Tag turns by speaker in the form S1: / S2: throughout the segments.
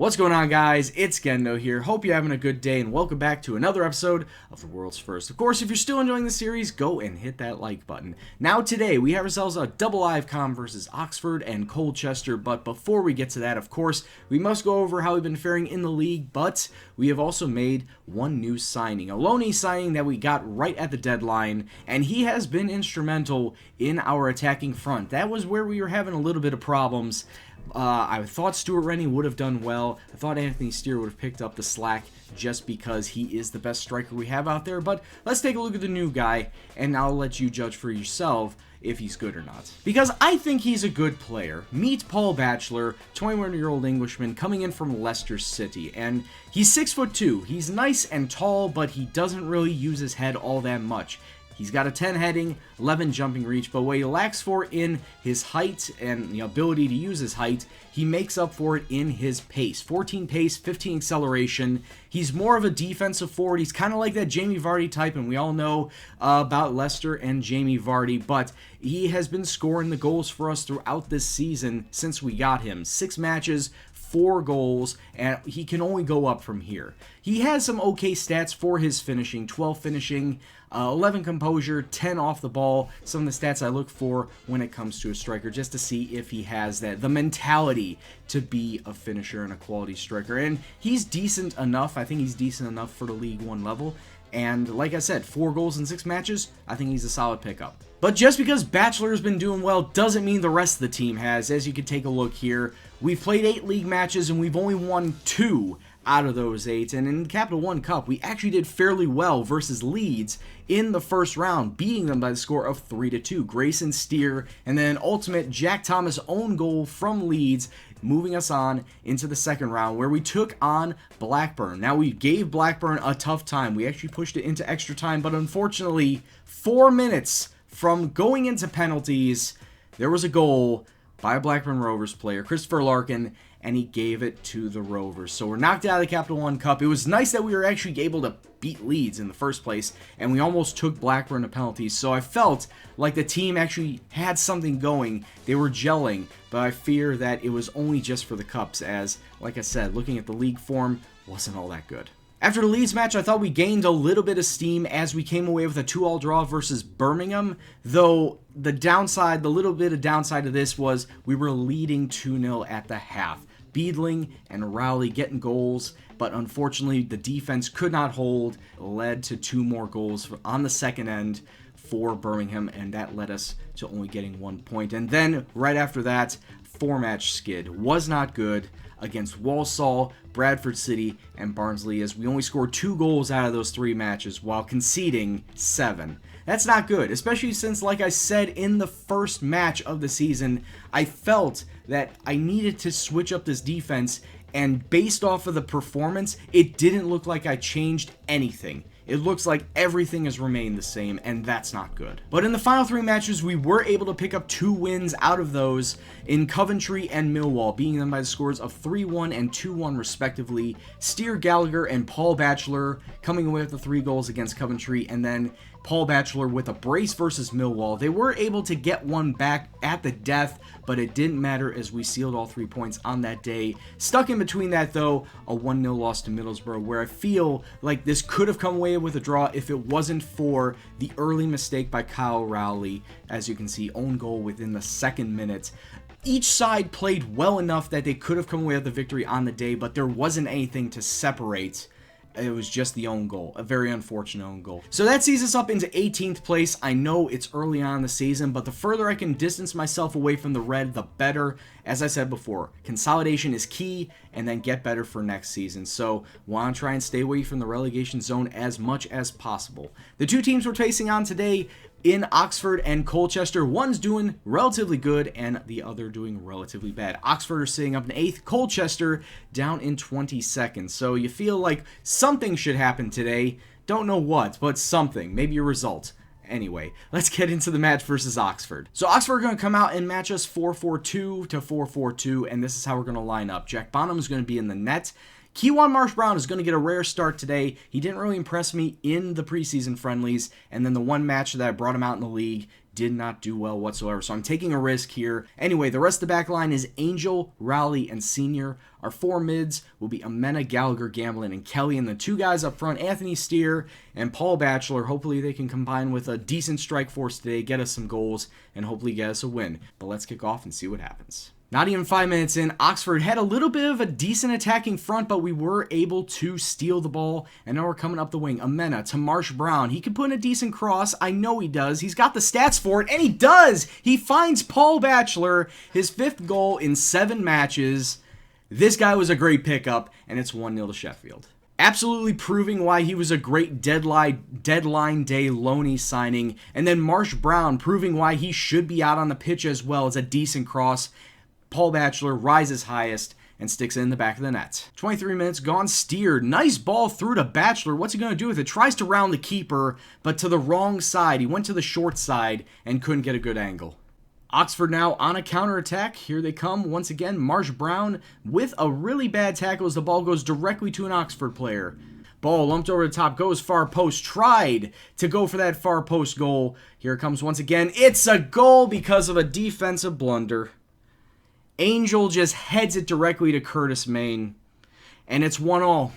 S1: What's going on, guys? It's Gendo here. Hope you're having a good day, and welcome back to another episode of the World's First. Of course, if you're still enjoying the series, go and hit that like button. Now today, we have ourselves a double IVCOM versus Oxford and Colchester, but before we get to that, of course, we must go over how we've been faring in the league, but we have also made one new signing, a loanee signing that we got right at the deadline, and he has been instrumental in our attacking front. That was where we were having a little bit of problems. I thought Stuart Rennie would have done well. I thought Anthony Steer would have picked up the slack just because he is the best striker we have out there. But let's take a look at the new guy, and I'll let you judge for yourself if he's good or not. Because I think he's a good player. Meet Paul Batchelor, 21-year-old Englishman coming in from Leicester City. And he's 6'2". He's nice and tall, but he doesn't really use his head all that much. He's got a 10 heading, 11 jumping reach, but what he lacks for in his height and the ability to use his height, he makes up for it in his pace. 14 pace, 15 acceleration. He's more of a defensive forward. He's kind of like that Jamie Vardy type, and we all know about Leicester and Jamie Vardy, but he has been scoring the goals for us throughout this season since we got him. 6 matches, 4 goals, and he can only go up from here. He has some okay stats for his finishing, 12 finishing, 11 composure, 10 off the ball, some of the stats I look for when it comes to a striker, just to see if he has the mentality to be a finisher and a quality striker. And he's decent enough. I think he's decent enough for the League One level. And like I said, 4 goals in 6 matches, I think he's a solid pickup. But just because Batchelor's been doing well doesn't mean the rest of the team has. As you can take a look here, we've played 8 league matches and we've only won 2 out of those 8. And in the Capital One Cup, we actually did fairly well versus Leeds in the first round, beating them by the score of 3-2. Grayson Steer, and then ultimate Jack Thomas own goal from Leeds, moving us on into the second round where we took on Blackburn. Now, we gave Blackburn a tough time. We actually pushed it into extra time, but unfortunately, 4 minutes from going into penalties, there was a goal by a Blackburn Rovers player, Christopher Larkin, and he gave it to the Rovers. So we're knocked out of the Capital One Cup. It was nice that we were actually able to beat Leeds in the first place, and we almost took Blackburn to penalties. So I felt like the team actually had something going. They were gelling, but I fear that it was only just for the Cups, as, like I said, looking at the league form wasn't all that good. After the Leeds match, I thought we gained a little bit of steam as we came away with a 2-2 draw versus Birmingham, though the little bit of downside of this was we were leading 2-0 at the half. Beedling and Rowley getting goals, but unfortunately the defense could not hold, led to 2 more goals on the second end for Birmingham, and that led us to only getting 1 point. And then right after that, 4-match skid was not good against Walsall, Bradford City, and Barnsley, as we only scored 2 goals out of those 3 matches while conceding 7. That's not good, especially since, like I said in the first match of the season, I felt that I needed to switch up this defense, and based off of the performance, it didn't look like I changed anything. It looks like everything has remained the same, and that's not good. But in the final 3 matches, we were able to pick up 2 wins out of those in Coventry and Millwall, beating them by the scores of 3-1 and 2-1 respectively. Steer Gallagher and Paul Batchelor coming away with the 3 goals against Coventry, and then Paul Batchelor with a brace versus Millwall. They were able to get one back at the death, but it didn't matter as we sealed all 3 points on that day. Stuck in between that, though, a 1-0 loss to Middlesbrough, where I feel like this could have come away with a draw if it wasn't for the early mistake by Kyle Rowley. As you can see, own goal within the 2nd minute. Each side played well enough that they could have come away with the victory on the day, but there wasn't anything to separate. It was just the own goal, a very unfortunate own goal. So that sees us up into 18th place. I know it's early on in the season, but the further I can distance myself away from the red, the better. As I said before, consolidation is key, and then get better for next season. So want to try and stay away from the relegation zone as much as possible. The 2 teams we're facing on today in Oxford and Colchester, one's doing relatively good and the other doing relatively bad. Oxford are sitting up in 8th, Colchester down in 22nd. So you feel like something should happen today. Don't know what, but something, maybe a result. Anyway, let's get into the match versus Oxford. So Oxford are going to come out and match us 4-4-2 to 4-4-2, and this is how we're going to line up. Jack Bonham is going to be in the net. Kewan Marsh-Brown is going to get a rare start today. He didn't really impress me in the preseason friendlies, and then the one match that brought him out in the league did not do well whatsoever, so I'm taking a risk here. Anyway, the rest of the back line is Angel, Rowley, and Senior. Our 4 mids will be Amena, Gallagher, Gamblin, and Kelly, and the 2 guys up front, Anthony Steer and Paul Batchelor. Hopefully they can combine with a decent strike force today, get us some goals, and hopefully get us a win. But let's kick off and see what happens. Not even 5 minutes in, Oxford had a little bit of a decent attacking front, but we were able to steal the ball. And now we're coming up the wing. Amena to Marsh-Brown. He can put in a decent cross. I know he does. He's got the stats for it, and he does! He finds Paul Batchelor, his 5th goal in 7 matches. This guy was a great pickup, and it's 1-0 to Sheffield. Absolutely proving why he was a great deadline day loanee signing. And then Marsh-Brown proving why he should be out on the pitch as well. It's a decent cross. Paul Batchelor rises highest and sticks it in the back of the net. 23 minutes gone, steered. Nice ball through to Batchelor. What's he going to do with it? Tries to round the keeper, but to the wrong side. He went to the short side and couldn't get a good angle. Oxford now on a counterattack. Here they come once again. Marsh-Brown with a really bad tackle as the ball goes directly to an Oxford player. Ball lumped over the top, goes far post, tried to go for that far post goal. Here it comes once again. It's a goal because of a defensive blunder. Angel just heads it directly to Curtis Main, and it's 1-1.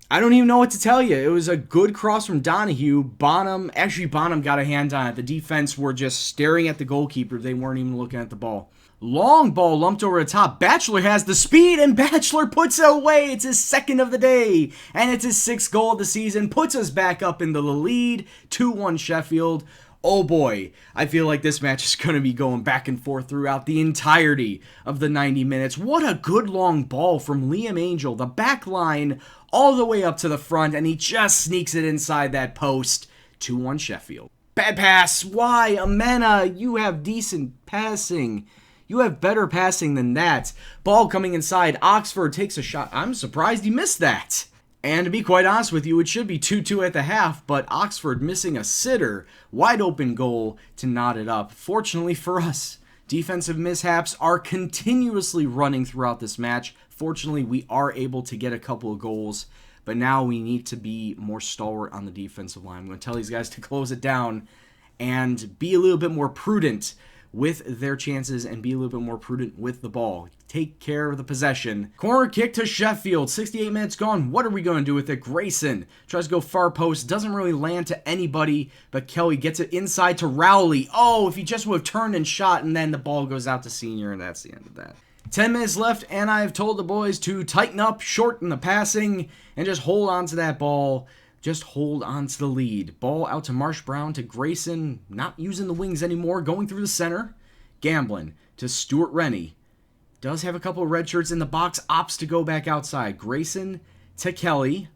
S1: I don't even know what to tell you. It was a good cross from Donahue. Bonham got a hand on it. The defense were just staring at the goalkeeper. They weren't even looking at the ball. Long ball lumped over the top. Batchelor has the speed, and Batchelor puts it away. It's his 2nd of the day, and it's his 6th goal of the season. Puts us back up into the lead. 2-1 Sheffield. Oh boy, I feel like this match is going to be going back and forth throughout the entirety of the 90 minutes. What a good long ball from Liam Angel, the back line all the way up to the front, and he just sneaks it inside that post. 2-1 Sheffield. Bad pass. Why? Amena, you have decent passing. You have better passing than that. Ball coming inside. Oxford takes a shot. I'm surprised he missed that. And to be quite honest with you, it should be 2-2 at the half, but Oxford missing a sitter. Wide open goal to knot it up. Fortunately for us, defensive mishaps are continuously running throughout this match. Fortunately, we are able to get a couple of goals, but now we need to be more stalwart on the defensive line. I'm going to tell these guys to close it down and be a little bit more prudent with their chances and be a little bit more prudent with the ball. Take care of the possession. Corner kick to Sheffield. 68 minutes gone. What are we going to do with it? Grayson tries to go far post. Doesn't really land to anybody, but Kelly gets it inside to Rowley. Oh, if he just would have turned and shot, and then the ball goes out to Senior, and that's the end of that. 10 minutes left, and I've told the boys to tighten up, shorten the passing, and just hold on to that ball. Just hold on to the lead. Ball out to Marsh-Brown to Grayson. Not using the wings anymore. Going through the center. Gamblin to Stuart Rennie. Does have a couple of red shirts in the box. Opts to go back outside. Grayson to Kelly.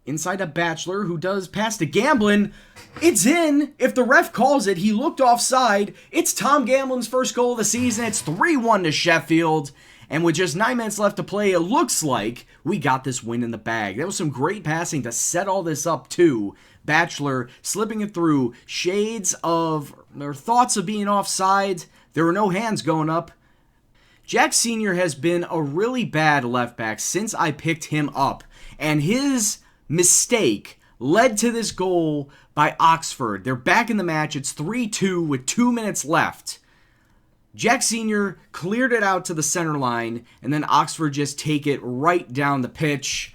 S1: Inside to Batchelor, who does pass to Gamblin. It's in. If the ref calls it, he looked offside. It's Tom Gamblin's 1st goal of the season. It's 3-1 to Sheffield. And with just 9 minutes left to play, it looks like we got this win in the bag. That was some great passing to set all this up, too. Batchelor slipping it through. Shades of, or thoughts of being offside. There were no hands going up. Jack Sr. has been a really bad left back since I picked him up. And his mistake led to this goal by Oxford. They're back in the match. It's 3-2 with 2 minutes left. Jack Sr. cleared it out to the center line, and then Oxford just take it right down the pitch,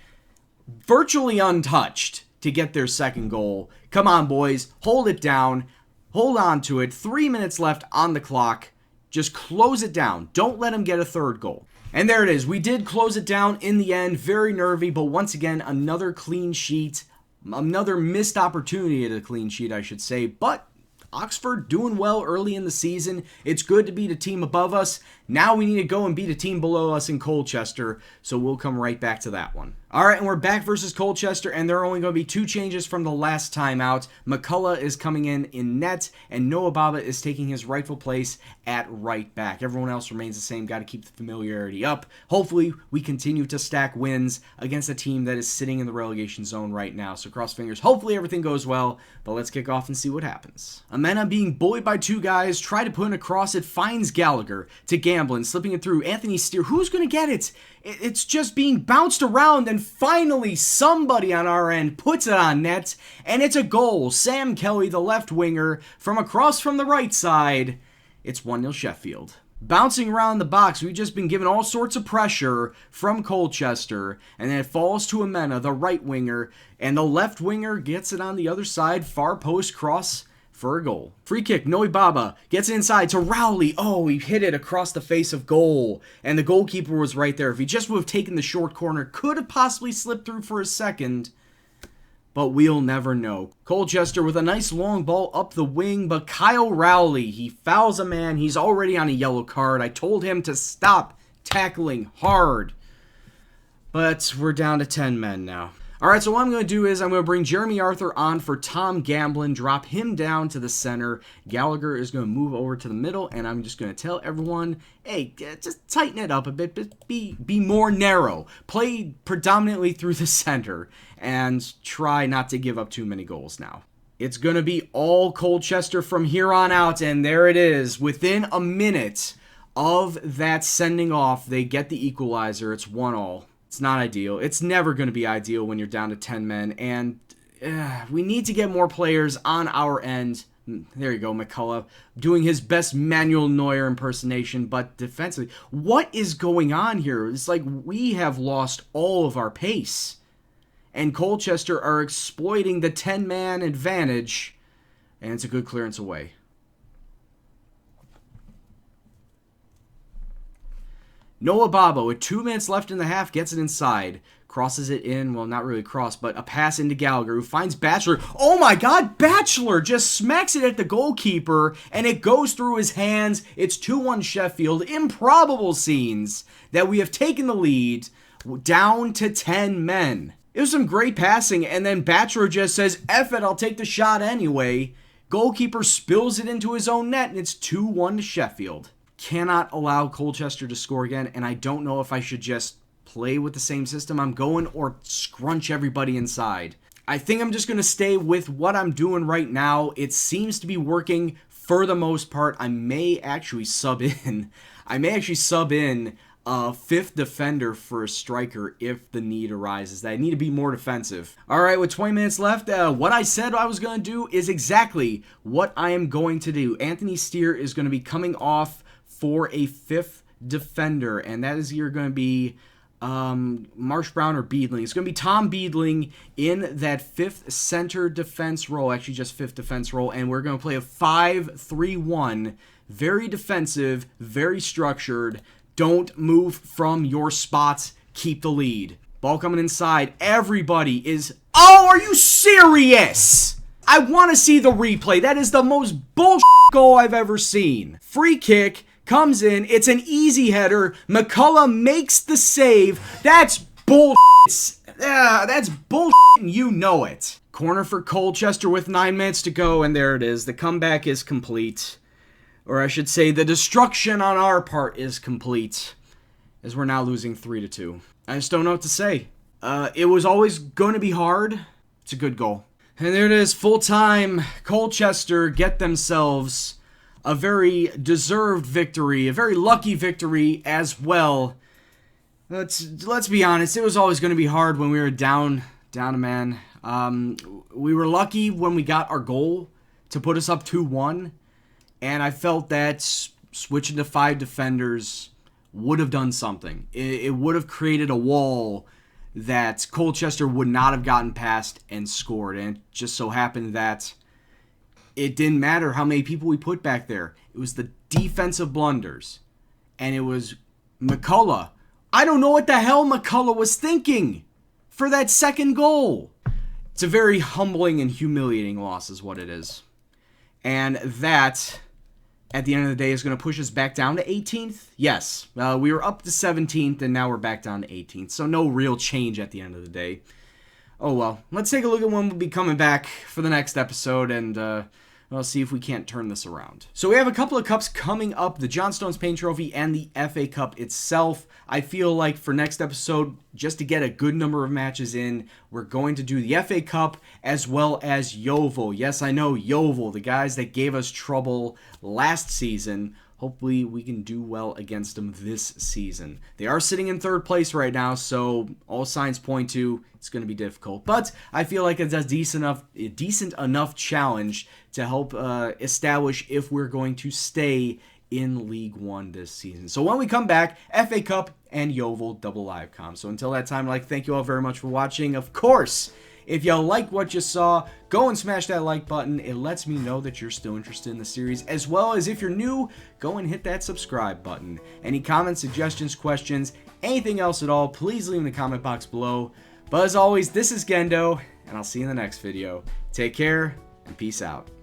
S1: virtually untouched, to get their 2nd goal. Come on, boys. Hold it down. Hold on to it. 3 minutes left on the clock. Just close it down. Don't let them get a 3rd goal. And there it is. We did close it down in the end. Very nervy, but once again, another clean sheet. Another missed opportunity at a clean sheet, I should say. But Oxford doing well early in the season. It's good to beat a team above us. Now we need to go and beat a team below us in Colchester, so we'll come right back to that one. All right, and we're back versus Colchester, and there are only going to be 2 changes from the last time out. McCullough is coming in net, and Noah Baba is taking his rightful place at right back. Everyone else remains the same. Got to keep the familiarity up. Hopefully, we continue to stack wins against a team that is sitting in the relegation zone right now. So cross fingers. Hopefully, everything goes well, but let's kick off and see what happens. Amena being bullied by 2 guys. Try to put in a cross. It finds Gallagher to Gamble. Gamblin slipping it through. Anthony Steer, who's going to get it? It's just being bounced around, and finally somebody on our end puts it on net, and it's a goal. Sam Kelly, the left winger, from across from the right side. It's 1-0 Sheffield. Bouncing around the box, we've just been given all sorts of pressure from Colchester, and then it falls to Amena, the right winger, and the left winger gets it on the other side, far post cross for a goal. Free kick, Noe Baba gets it inside to Rowley. Oh, he hit it across the face of goal, and the goalkeeper was right there. If he just would have taken the short corner, could have possibly slipped through for a second, but we'll never know. Colchester with a nice long ball up the wing, but Kyle Rowley, he fouls a man. He's already on a yellow card. I told him to stop tackling hard, but we're down to 10 men now. All right, so what I'm going to do is I'm going to bring Jeremy Arthur on for Tom Gamblin, drop him down to the center. Gallagher is going to move over to the middle, and I'm just going to tell everyone, hey, just tighten it up a bit, but be more narrow. Play predominantly through the center, and try not to give up too many goals now. It's going to be all Colchester from here on out, and there it is. Within a minute of that sending off, they get the equalizer. It's 1-1. It's not ideal. It's never going to be ideal when you're down to 10 men, and we need to get more players on our end. There you go, McCullough, doing his best Manuel Neuer impersonation, but defensively. What is going on here? It's like we have lost all of our pace, and Colchester are exploiting the 10-man advantage, and it's a good clearance away. Noah Babo, with 2 minutes left in the half, gets it inside. Crosses it in, well, not really cross, but a pass into Gallagher, who finds Batchelor. Oh my god, Batchelor just smacks it at the goalkeeper, and it goes through his hands. It's 2-1 Sheffield. Improbable scenes that we have taken the lead down to 10 men. It was some great passing, and then Batchelor just says, F it, I'll take the shot anyway. Goalkeeper spills it into his own net, and it's 2-1 to Sheffield. Cannot allow Colchester to score again, and I don't know if I should just play with the same system I'm going or scrunch everybody inside. I think I'm just going to stay with what I'm doing right now. It seems to be working for the most part. I may actually sub in a 5th defender for a striker if the need arises. That I need to be more defensive. All right, with 20 minutes left, what I said I was going to do is exactly what I am going to do. Anthony Steer is going to be coming off for a 5th defender, and that is either going to be Marsh Brown or Beedling. It's going to be Tom Beedling in that 5th center defense role, actually just 5th defense role, and we're going to play a 5-3-1, very defensive, very structured. Don't move from your spots, keep the lead. Ball coming inside, everybody is... Oh, are you serious? I want to see the replay. That is the most bullshit goal I've ever seen. Free kick comes in. It's an easy header. McCullough makes the save. That's bullshit. That's bullshit, and you know it. Corner for Colchester with 9 minutes to go, and there it is. The comeback is complete. Or I should say, the destruction on our part is complete, as we're now losing 3-2. I just don't know what to say. It was always going to be hard. It's a good goal. And there it is, full time. Colchester get themselves a very deserved victory, a very lucky victory as well. Let's be honest, it was always going to be hard when we were down a man. We were lucky when we got our goal to put us up 2-1, and I felt that switching to 5 defenders would have done something. It would have created a wall that Colchester would not have gotten past and scored, and it just so happened that it didn't matter how many people we put back there. It was the defensive blunders. And it was McCullough. I don't know what the hell McCullough was thinking for that second goal. It's a very humbling and humiliating loss is what it is. And that, at the end of the day, is going to push us back down to 18th. Yes, we were up to 17th, and now we're back down to 18th. So no real change at the end of the day. Oh well, let's take a look at when we'll be coming back for the next episode, and we'll see if we can't turn this around. So we have a couple of cups coming up, the John Stones Paint Trophy and the FA Cup itself. I feel like for next episode, just to get a good number of matches in, we're going to do the FA Cup as well as Yeovil. Yes, I know, Yeovil, the guys that gave us trouble last season. hopefully we can do well against them this season. They are sitting in third place right now, so all signs point to it's going to be difficult. But I feel like it's a decent enough challenge to help establish if we're going to stay in League One this season. So when we come back, FA Cup and Yeovil double live com. So until that time, I'd like to thank you all very much for watching. Of course, if you like what you saw, go and smash that like button. It lets me know that you're still interested in the series, as well as if you're new, go and hit that subscribe button. Any comments, suggestions, questions, anything else at all, please leave in the comment box below. But as always, this is Gendo, and I'll see you in the next video. Take care, and peace out.